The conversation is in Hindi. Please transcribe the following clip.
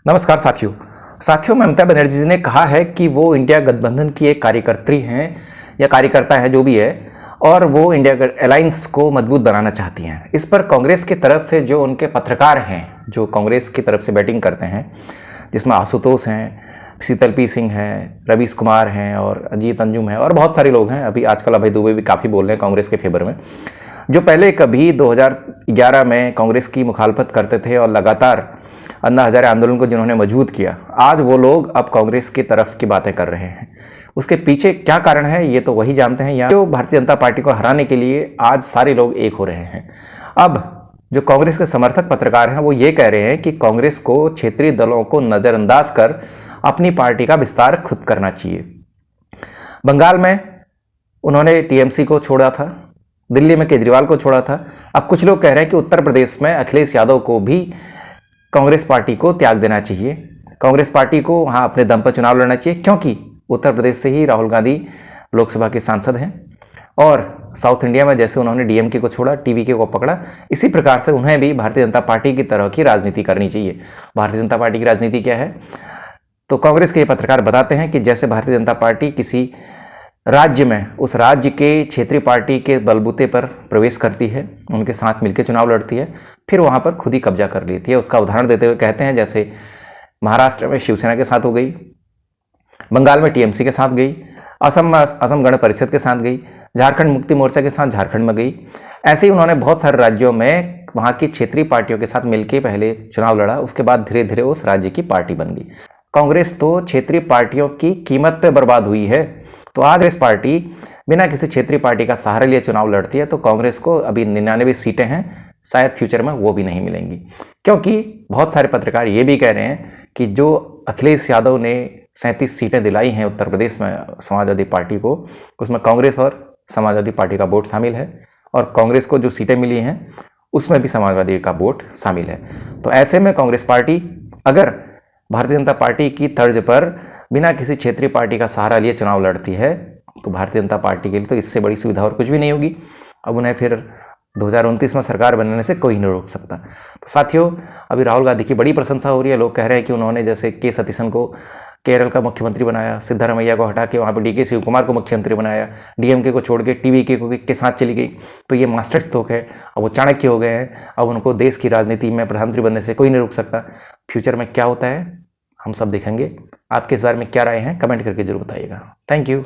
नमस्कार साथियों, ममता बनर्जी जी ने कहा है कि वो इंडिया गठबंधन की एक कार्यकर्त्री हैं या कार्यकर्ता है जो भी है, और वो इंडिया अलायंस को मजबूत बनाना चाहती हैं। इस पर कांग्रेस की तरफ से जो उनके पत्रकार हैं, जो कांग्रेस की तरफ से बैटिंग करते हैं, जिसमें आशुतोष हैं, शीतल पी सिंह हैं, रवीश कुमार हैं और अजीत अंजुम हैं और बहुत सारे लोग हैं। अभी आजकल अभय दुबे भी काफ़ी बोल रहे हैं कांग्रेस के फेवर में, जो पहले कभी 2011 में कांग्रेस की मुखालफत करते थे और लगातार अन्ना हजारे आंदोलन को जिन्होंने मजबूत किया, आज वो लोग अब कांग्रेस की तरफ की बातें कर रहे हैं। उसके पीछे क्या कारण है ये तो वही जानते हैं। यहाँ जो भारतीय जनता पार्टी को हराने के लिए आज सारे लोग एक हो रहे हैं। अब जो कांग्रेस के समर्थक पत्रकार हैं वो ये कह रहे हैं कि कांग्रेस को क्षेत्रीय दलों को नज़रअंदाज कर अपनी पार्टी का विस्तार खुद करना चाहिए। बंगाल में उन्होंने टीएमसी को छोड़ा था, दिल्ली में केजरीवाल को छोड़ा था। अब कुछ लोग कह रहे हैं कि उत्तर प्रदेश में अखिलेश यादव को भी कांग्रेस पार्टी को त्याग देना चाहिए, कांग्रेस पार्टी को वहाँ अपने दम पर चुनाव लड़ना चाहिए, क्योंकि उत्तर प्रदेश से ही राहुल गांधी लोकसभा के सांसद हैं और साउथ इंडिया में जैसे उन्होंने डीएमके को छोड़ा, टीवीके को पकड़ा, इसी प्रकार से उन्हें भी भारतीय जनता पार्टी की तरह की राजनीति करनी चाहिए। भारतीय जनता पार्टी की राजनीति क्या है? तो कांग्रेस के ये पत्रकार बताते हैं कि जैसे भारतीय जनता पार्टी किसी राज्य में उस राज्य के क्षेत्रीय पार्टी के बलबूते पर प्रवेश करती है, उनके साथ मिलकर चुनाव लड़ती है, फिर वहाँ पर खुद ही कब्जा कर लेती है। उसका उदाहरण देते हुए कहते हैं जैसे महाराष्ट्र में शिवसेना के साथ हो गई, बंगाल में टीएमसी के साथ गई, असम में असम गण परिषद के साथ गई, झारखंड मुक्ति मोर्चा के साथ झारखंड में गई। ऐसे ही उन्होंने बहुत सारे राज्यों में वहाँ की क्षेत्रीय पार्टियों के साथ मिलकर पहले चुनाव लड़ा, उसके बाद धीरे धीरे उस राज्य की पार्टी बन गई। कांग्रेस तो क्षेत्रीय पार्टियों की कीमत पे बर्बाद हुई है। तो आज इस पार्टी बिना किसी क्षेत्रीय पार्टी का सहारा लिए चुनाव लड़ती है, तो कांग्रेस को अभी 99 सीटें हैं, शायद फ्यूचर में वो भी नहीं मिलेंगी। क्योंकि बहुत सारे पत्रकार ये भी कह रहे हैं कि जो अखिलेश यादव ने 37 सीटें दिलाई हैं उत्तर प्रदेश में समाजवादी पार्टी को, उसमें कांग्रेस और समाजवादी पार्टी का वोट शामिल है, और कांग्रेस को जो सीटें मिली हैं उसमें भी समाजवादी का वोट शामिल है। तो ऐसे में कांग्रेस पार्टी अगर भारतीय जनता पार्टी की तर्ज पर बिना किसी क्षेत्रीय पार्टी का सहारा लिए चुनाव लड़ती है, तो भारतीय जनता पार्टी के लिए तो इससे बड़ी सुविधा और कुछ भी नहीं होगी। अब उन्हें फिर 2029 में सरकार बनने से कोई नहीं रोक सकता। तो साथियों, अभी राहुल गांधी की बड़ी प्रशंसा हो रही है। लोग कह रहे हैं कि उन्होंने जैसे के सतीशन को केरल का मुख्यमंत्री बनाया, सिद्धारमैया को हटा के वहाँ पर डीके शिवकुमार को मुख्यमंत्री बनाया, डीएमके को छोड़ के टीवीके के साथ चली गई, तो ये मास्टर स्ट्रोक है। अब वो चाणक्य हो गए हैं, अब उनको देश की राजनीति में प्रधानमंत्री बनने से कोई नहीं रोक सकता। फ्यूचर में क्या होता है हम सब देखेंगे। आपके इस बारे में क्या राय है कमेंट करके जरूर बताइएगा। Thank you.